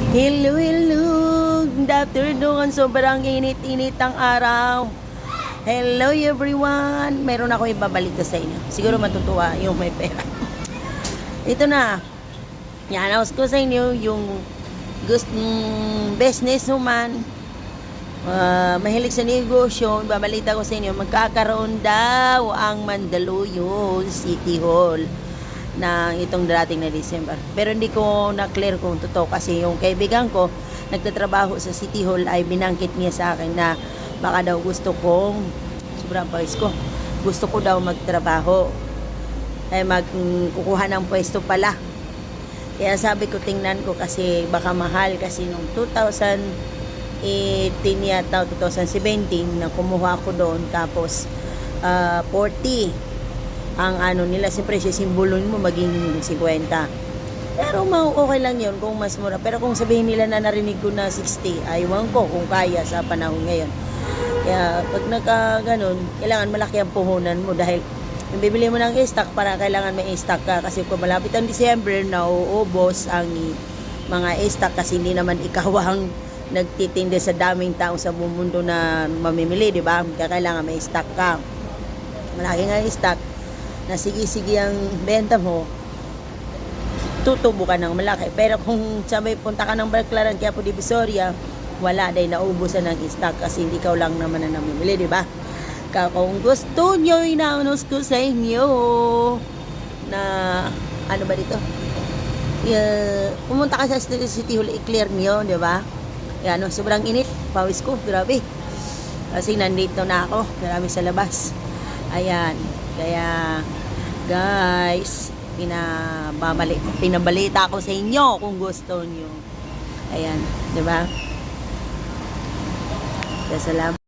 Hello, hello. Good afternoon. Sobrang init-init ang araw. Hello everyone. Meron ako ibabalita sa inyo. Siguro matutuwa yung may pera. Ito na. I-announce ko sa inyo yung businesswoman. Mahilig sa negosyo. Babalita ko sa inyo. Magkakaroon daw ang Mandaluyong City Hall na itong darating na December. Pero hindi ko na-clear kung totoo kasi yung kaibigan ko nagtatrabaho sa City Hall ay binangkit niya sa akin na baka daw gusto kong sobrang pawis ko. Gusto ko daw magtrabaho. Ay magkukuha ng pwesto pala. Kaya sabi ko tingnan ko kasi baka mahal kasi nung 2018 yata 2017 na kumuha ako doon tapos 40 ang ano nila, siyempre sisimbolon mo maging 50. Pero okay lang yun kung mas mura. Pero kung sabihin nila na narinig ko na 60, aywan ko kung kaya sa panahon ngayon. Kaya pag nagka-ganon, kailangan malaki ang puhunan mo dahil yung bibili mo ng stock para kailangan may stock ka. Kasi kung malapit ang December, nauubos ang mga stock kasi hindi naman ikaw ang nagtitinda sa daming tao sa buong mundo na mamimili, di ba? Kaya kailangan may stock ka. Malaki nga yung stock na sige-sige ang benta mo, tutubo ka ng malaki. Pero kung sabay punta ka ng Baclaran, kaya po Divisoria, wala dahil naubusan ng stock kasi hindi ikaw lang naman na namimili, di ba? Kung gusto nyo, ina-announce ko sa inyo na ano ba dito? Pumunta ka sa City Hall, i-clear nyo, di ba? Yan, sobrang init, pawis ko, grabe. Kasi nandito na ako, marami sa labas. Ayan, kaya guys, pinabalita ko sa inyo kung gusto niyo. Ayan, 'di ba? Salamat.